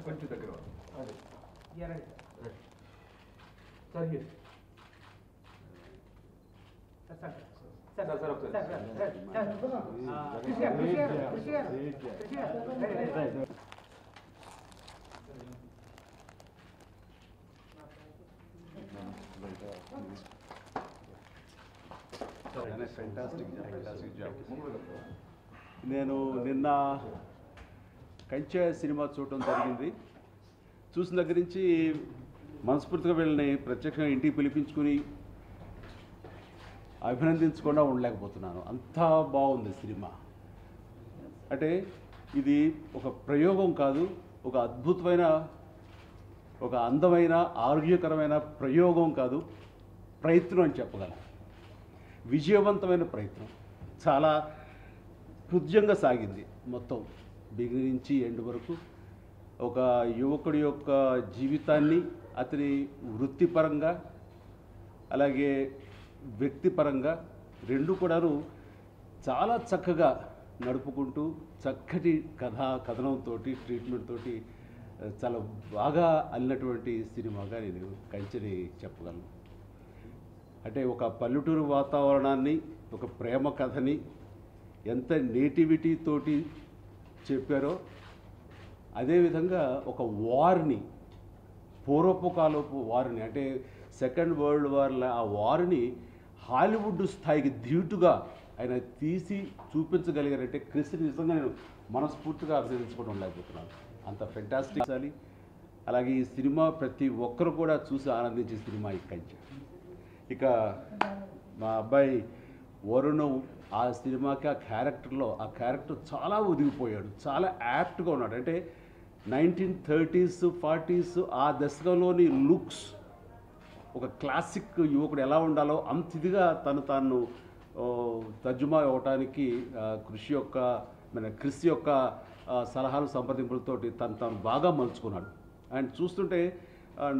కొంచెం దగ్గర నేను నిన్న కంచె సినిమా చూడటం జరిగింది. చూసిన దగ్గర నుంచి మనస్ఫూర్తిగా వీళ్ళని ప్రత్యక్షంగా ఇంటికి పిలిపించుకుని అభినందించకుండా ఉండలేకపోతున్నాను. అంతా బాగుంది సినిమా. అంటే ఇది ఒక ప్రయోగం కాదు, ఒక అద్భుతమైన, ఒక అందమైన, ఆరోగ్యకరమైన ప్రయోగం కాదు, ప్రయత్నం అని చెప్పగలను. విజయవంతమైన ప్రయత్నం. చాలా హృద్యంగా సాగింది మొత్తం బిగినింగ్ నుంచి ఎండ్ వరకు. ఒక యువకుడి యొక్క జీవితాన్ని అతని వృత్తిపరంగా అలాగే వ్యక్తిపరంగా రెండు కూడాను చాలా చక్కగా నడుపుకుంటూ చక్కటి కథనంతో ట్రీట్మెంట్ తోటి చాలా బాగా అల్లినటువంటి సినిమాగా నేను కంచెని చెప్పగలను. అంటే ఒక పల్లెటూరు వాతావరణాన్ని, ఒక ప్రేమ కథని ఎంత నేటివిటీ తోటి చెప్పారో అదేవిధంగా ఒక వార్ని, పూర్వపు కాలపు వార్ని, అంటే సెకండ్ వరల్డ్ వార్ల ఆ వార్ని హాలీవుడ్ స్థాయికి ధీటుగా ఆయన తీసి చూపించగలిగారంటే క్రిస్ నిజంగా నేను మనస్ఫూర్తిగా అభినందించుకోవడం లేకపోతున్నాను. అంత ఫెంటాస్టిక్ అసలు. అలాగే ఈ సినిమా ప్రతి ఒక్కరు కూడా చూసి ఆనందించే సినిమా ఈ కంచె. ఇక మా అబ్బాయి వరుణ్ ఆ సినిమాకి ఆ క్యారెక్టర్ చాలా ఒదిగిపోయాడు, చాలా యాప్ట్గా ఉన్నాడు. అంటే 1930s 40s ఆ దశకంలోని లుక్స్, ఒక క్లాసిక్ యువకుడు ఎలా ఉండాలో అంత ఇదిగా తాను తర్జుమా అవ్వటానికి క్రిస్ యొక్క సలహాలు సంప్రదింపులతోటి తాను బాగా మలుచుకున్నాడు. ఆయన చూస్తుంటే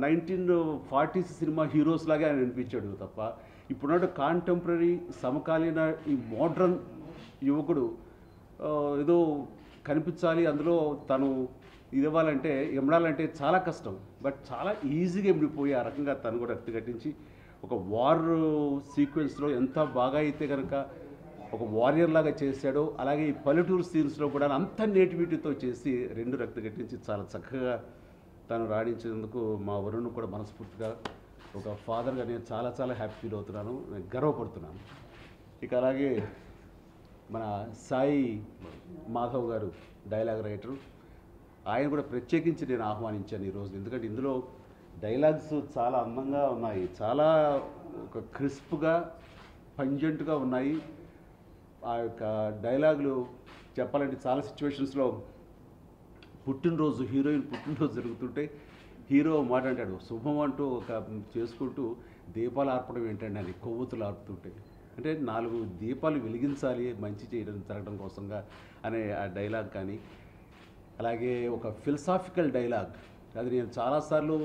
1940s సినిమా హీరోస్ లాగే ఆయన అనిపించాడు తప్ప ఇప్పుడున్న కాంటెంపరీ సమకాలీన ఈ మోడ్రన్ యువకుడు ఏదో కనిపించాలి, అందులో తను ఇవ్వాలంటే చాలా కష్టం. బట్ చాలా ఈజీగా ఇమిడిపోయి ఆ రకంగా తను కూడా రక్తిగట్టించి ఒక వార్ సీక్వెన్స్లో ఎంత బాగా అయితే కనుక ఒక వారియర్ లాగా చేశాడో, అలాగే ఈ పల్లెటూరు సీన్స్లో కూడా అంత నేటివిటీతో చేసి రెండు రక్తిగట్టించి చాలా చక్కగా తను రాణించినందుకు మా వరుణ్ కూడా మనస్ఫూర్తిగా ఒక ఫాదర్గా నేను చాలా చాలా హ్యాపీ ఫీల్ అవుతున్నాను, నేను గర్వపడుతున్నాను. ఇక అలాగే మన సాయి మాధవ్ గారు డైలాగ్ రైటరు, ఆయన కూడా ప్రత్యేకించి నేను ఆహ్వానించాను ఈరోజు. ఎందుకంటే ఇందులో డైలాగ్స్ చాలా అందంగా ఉన్నాయి, చాలా ఒక క్రిస్ప్గా పంజెంట్గా ఉన్నాయి. ఆ యొక్క డైలాగులు చెప్పాలంటే చాలా సిచ్యువేషన్స్లో హీరోయిన్ పుట్టినరోజు జరుగుతుంటే హీరో మాట అంటాడు, శుభం అంటూ ఒక చేసుకుంటూ దీపాలు ఆర్పడం ఏంటండి అని, కొవ్వొత్తులు ఆర్పుతుంటే, అంటే 4 దీపాలు వెలిగించాలి మంచి జరగడం కోసంగా అనే ఆ డైలాగ్ కానీ, అలాగే ఒక ఫిలసాఫికల్ డైలాగ్, అది నేను చాలాసార్లు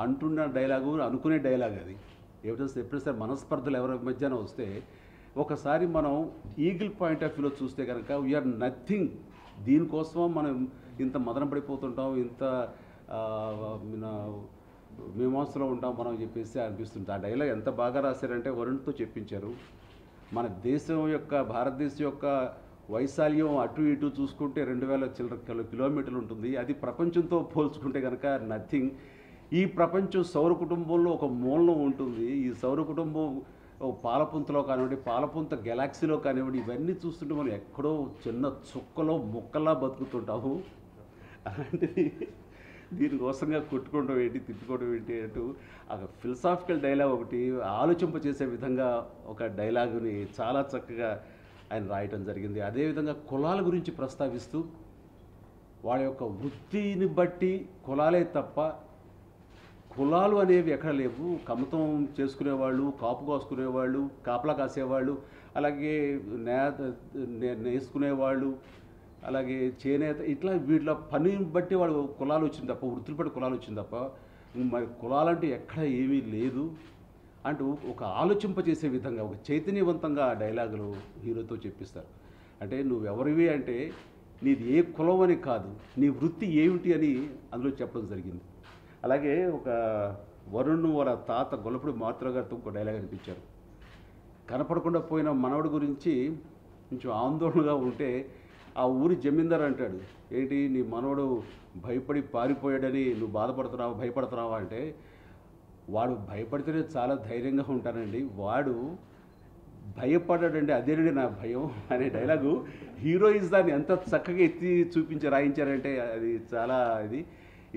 అంటున్న డైలాగు, అనుకునే డైలాగ్ అది. ఎప్పుడైతే మనస్పర్ధలు ఎవరి మధ్యన వస్తే ఒకసారి మనం ఈగిల్ పాయింట్ ఆఫ్ వ్యూలో చూస్తే కనుక వీఆర్ నథింగ్, దీనికోసం మనం ఇంత మదన పడిపోతుంటాం, ఇంత మీమాంసలో ఉంటాం మనం చెప్పేసి అనిపిస్తుంది. ఆ డైలాగ్ ఎంత బాగా రాశారంటే వరుణ్తో చెప్పించారు. మన దేశం యొక్క, భారతదేశం యొక్క వైశాల్యం అటు ఇటు చూసుకుంటే 2000 చిల్లర కిలోమీటర్లు ఉంటుంది. అది ప్రపంచంతో పోల్చుకుంటే కనుక నథింగ్. ఈ ప్రపంచం సౌర కుటుంబంలో ఒక మూలం ఉంటుంది. ఈ సౌర కుటుంబం పాలపుంతలో కానివ్వండి, పాలపుంత గెలాక్సీలో కానివ్వండి, ఇవన్నీ చూస్తుంటే మనం ఎక్కడో చిన్న చుక్కలో ముక్కలా బతుకుతుంటాము. అలాంటిది దీనికోసంగా కొట్టుకోవడం ఏంటి, తిట్టుకోవడం ఏంటి అంటూ ఆ ఫిలసాఫికల్ డైలాగ్ ఒకటి ఆలోచింపచేసే విధంగా ఒక డైలాగుని చాలా చక్కగా ఆయన రాయటం జరిగింది. అదేవిధంగా కులాల గురించి ప్రస్తావిస్తూ వాళ్ళ యొక్క వృత్తిని బట్టి కులాలే తప్ప కులాలు అనేవి ఎక్కడ లేవు. కమతం చేసుకునేవాళ్ళు, కాపు కాసుకునేవాళ్ళు, కాపలా కాసేవాళ్ళు, అలాగే నేసుకునేవాళ్ళు, అలాగే చేనేత, ఇట్లా వీళ్ళ పనిని బట్టి వాళ్ళు కులాలు వచ్చింది తప్ప, వృత్తులు బట్టి కులాలు వచ్చింది తప్ప మరి కులాలంటే ఎక్కడ ఏమీ లేదు. అంటూ ఒక ఆలోచింపజేసే విధంగా ఒక చైతన్యవంతంగా ఆ డైలాగులు హీరోతో చెప్పిస్తారు. అంటే నువ్వెవరివి అంటే నీది ఏ కులం అని కాదు, నీ వృత్తి ఏమిటి అని అందులో చెప్పడం జరిగింది. అలాగే ఒక వరుణ్ వాళ్ళ తాత గొల్లపూడి మారుతిరావు గారితో ఒక డైలాగ్ అనిపించారు. కనపడకుండా పోయిన మనవడి గురించి కొంచెం ఆందోళనగా ఉంటే ఆ ఊరి జమీందారు అంటాడు, ఏంటి నీ మనవడు భయపడి పారిపోయాడని నువ్వు బాధపడుతున్నావు భయపడుతున్నావా అంటే, వాడు భయపడితేనే చాలా ధైర్యంగా ఉంటానండి, వాడు భయపడ్డాడండి అదేనండి నా భయం అనే డైలాగు హీరోయిన్స్ దాన్ని ఎంత చక్కగా ఎత్తి చూపించి రాయించారంటే అది చాలా ఇది.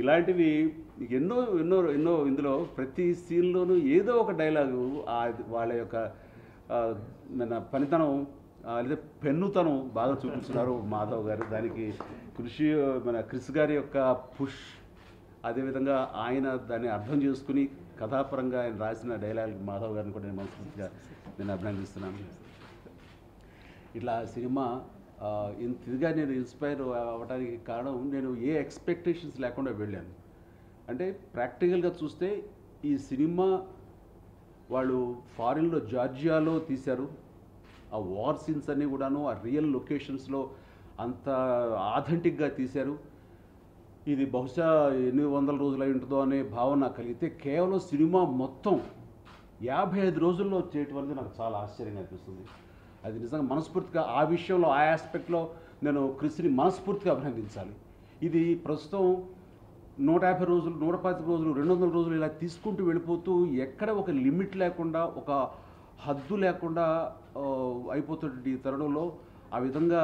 ఇలాంటివి ఎన్నో ఎన్నో ఎన్నో ఇందులో ప్రతి సీన్లోనూ ఏదో ఒక డైలాగు వాళ్ళ యొక్క మన పనితనం లేదా పెన్నుతనం బాగా చూపిస్తున్నారు మాధవ్ గారు. దానికి కృషి మన క్రిస్ గారి యొక్క పుష్, అదేవిధంగా ఆయన దాన్ని అర్థం చేసుకుని కథాపరంగా ఆయన రాసిన డైలాగ్ మాధవ్ గారిని కూడా నేను మనస్ఫూర్తిగా నేను అభినందిస్తున్నాను. ఇట్లా సినిమా ఇంతగా నేను ఇన్స్పైర్ అవ్వడానికి కారణం, నేను ఏ ఎక్స్పెక్టేషన్స్ లేకుండా వెళ్ళాను. అంటే ప్రాక్టికల్గా చూస్తే ఈ సినిమా వాళ్ళు ఫారిన్లో జార్జియాలో తీశారు. ఆ వార్ సీన్స్ అన్నీ కూడాను ఆ రియల్ లొకేషన్స్లో అంత ఆథెంటిక్గా తీశారు. ఇది బహుశా ఎన్ని వందల రోజులు అయి ఉంటుందో అనే భావన నాకు కలిగితే, కేవలం సినిమా మొత్తం 55 రోజుల్లో చేయటం అనేది నాకు చాలా ఆశ్చర్యంగా అనిపిస్తుంది. అది నిజంగా మనస్ఫూర్తిగా ఆ విషయంలో ఆ ఆస్పెక్ట్లో నేను క్రిస్ని మనస్ఫూర్తిగా అభినందించాలి. ఇది ప్రస్తుతం 150 రోజులు 125 రోజులు 200 రోజులు ఇలా తీసుకుంటూ వెళ్ళిపోతూ ఎక్కడ ఒక లిమిట్ లేకుండా ఒక హద్దు లేకుండా అయిపోతుంది ఈ తరుణంలో. ఆ విధంగా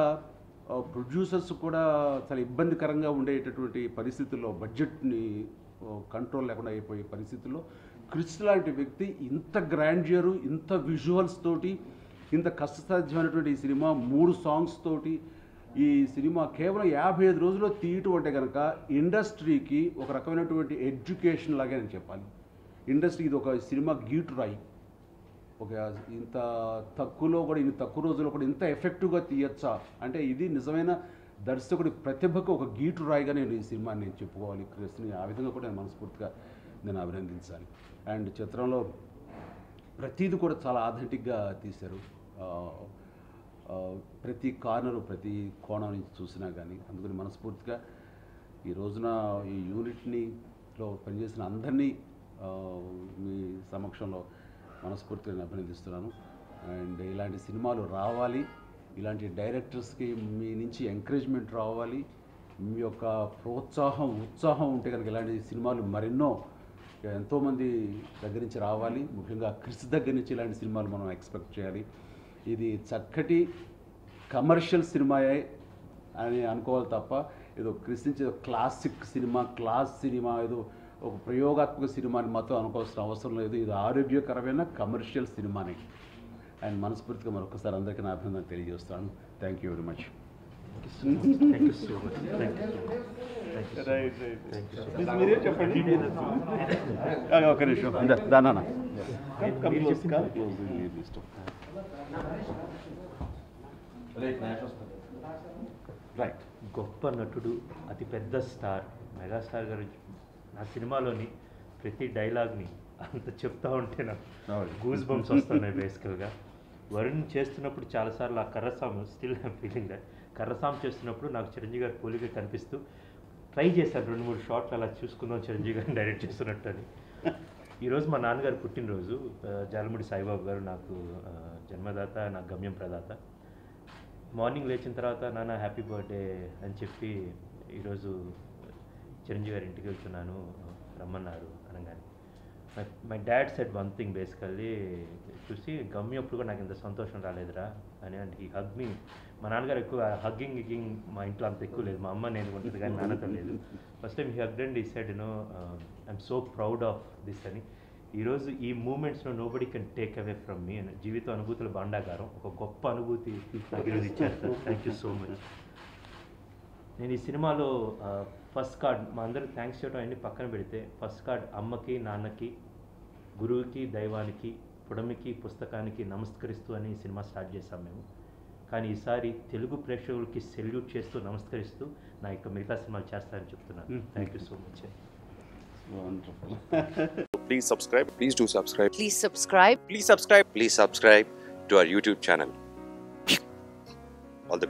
ప్రొడ్యూసర్స్ కూడా చాలా ఇబ్బందికరంగా ఉండేటటువంటి పరిస్థితుల్లో, బడ్జెట్ని కంట్రోల్ లేకుండా అయిపోయే పరిస్థితుల్లో క్రిస్ లాంటి వ్యక్తి ఇంత గ్రాండ్యూరు, ఇంత విజువల్స్ తోటి, ఇంత కష్టసాధ్యమైనటువంటి ఈ సినిమా 3 సాంగ్స్ తోటి ఈ సినిమా కేవలం 55 రోజుల్లో తీయటం అంటే కనుక ఇండస్ట్రీకి ఒక రకమైనటువంటి ఎడ్యుకేషన్ లాగే నేను చెప్పాలి. ఇండస్ట్రీ ఇది ఒక సినిమా గీటు రాయి. ఒక ఇంత తక్కువలో కూడా ఇన్ని తక్కువ రోజుల్లో కూడా ఇంత ఎఫెక్టివ్గా తీయచ్చా అంటే ఇది నిజమైన దర్శకుడి ప్రతిభకు ఒక గీటు రాయిగా నేను ఈ సినిమాని నేను చెప్పుకోవాలి. క్రిస్ని ఆ విధంగా కూడా నేను మనస్ఫూర్తిగా నేను అభినందించాలి. అండ్ చిత్రంలో ప్రతిదీ కూడా చాలా ఆథెంటిక్గా తీశారు. ప్రతి కార్నరు ప్రతి కోణం నుంచి చూసినా కానీ, అందుకని మనస్ఫూర్తిగా ఈ రోజున ఈ యూనిట్నిలో పనిచేసిన అందరినీ మీ సమక్షంలో మనస్ఫూర్తిగా నేను అభినందిస్తున్నాను. అండ్ ఇలాంటి సినిమాలు రావాలి, ఇలాంటి డైరెక్టర్స్కి మీ నుంచి ఎంకరేజ్మెంట్ రావాలి, మీ యొక్క ప్రోత్సాహం ఉత్సాహం ఉంటే కనుక ఇలాంటి సినిమాలు మరెన్నో ఎంతోమంది దగ్గర నుంచి రావాలి. ముఖ్యంగా క్రిస్ దగ్గర నుంచి ఇలాంటి సినిమాలు మనం ఎక్స్పెక్ట్ చేయాలి. ఇది చక్కటి కమర్షియల్ సినిమాయే అని అనుకోవాలి తప్ప ఏదో క్రిస్ నుంచి క్లాసిక్ సినిమా, క్లాస్ సినిమా, ఏదో ఒక ప్రయోగాత్మక సినిమాని మాత్రం అనుకోవాల్సిన అవసరం లేదు. ఇది ఆరోగ్యకరమైన కమర్షియల్ సినిమానే. అండ్ మనస్ఫూర్తిగా మరొకసారి అందరికీ నా అభినందన తెలియజేస్తాను. Thank you very much. మీరే చెప్పండి. ఒక నిమిషం దానా రైట్. గొప్ప నటుడు, అతిపెద్ద స్టార్, మెగాస్టార్ గారు నా సినిమాలోని ప్రతి డైలాగ్ని అంత చెప్తా ఉంటే నాకు గూస్ బంప్స్ వస్తున్నాయి. బేసికల్గా వరుణ్ చేస్తున్నప్పుడు చాలాసార్లు ఆ కర్రసామ్ స్టిల్ ఐమ్ ఫీలింగ్ దట్ కర్రసామ్ చేస్తున్నప్పుడు నాకు చిరంజీవి గారి పోలిక కనిపిస్తూ ట్రై చేశాను. 2-3 షాట్లు అలా చూసుకుందాం చిరంజీవి గారిని డైరెక్ట్ చేస్తున్నట్టు అని. ఈరోజు మా నాన్నగారు పుట్టినరోజు. జాలముడి సాయిబాబు గారు నాకు జన్మదాత, నాకు గమ్యం ప్రదాత. మార్నింగ్ లేచిన తర్వాత నాన్న హ్యాపీ బర్త్డే అని చెప్పి ఈరోజు చిరంజీవి గారి ఇంటికి వెళ్తున్నాను రమ్మన్నారు అనగానే my dad said one thing basically చూసి, గమ్యం అప్పుడు కూడా నాకు ఇంత సంతోషం రాలేదురా అని. అంటే ఈ హగ్ మీ మా నాన్నగారు ఎక్కువ గిగ్గింగ్ మా ఇంట్లో అంత ఎక్కువ లేదు. మా అమ్మ నేను ఉంటుంది కానీ నాన్నతో లేదు. First time he hugged and he said I'm so proud of this అని. ఈరోజు ఈ మూమెంట్స్లో nobody can take away from me అని. జీవిత అనుభూతుల భాండాగారం, ఒక గొప్ప అనుభూతి నాకు ఈరోజు ఇచ్చారు sir. Thank you so much. నేను ఈ సినిమాలో ఫస్ట్ కార్డ్ మా అందరికి థ్యాంక్స్ చేయడం అన్నీ పక్కన పెడితే, ఫస్ట్ కార్డ్ అమ్మకి, నాన్నకి, గురువుకి, దైవానికి, పుడమికి, పుస్తకానికి నమస్కరిస్తూ అని సినిమా స్టార్ట్ చేశాం మేము. కానీ ఈసారి తెలుగు ప్రేక్షకులకి సెల్యూట్ చేస్తూ నమస్కరిస్తూ నా యొక్క మిగతా సినిమాలు చేస్తానని చెప్తున్నాను. Thank you so much. please subscribe. Please do subscribe. Please subscribe. Please subscribe. Please subscribe to our YouTube channel.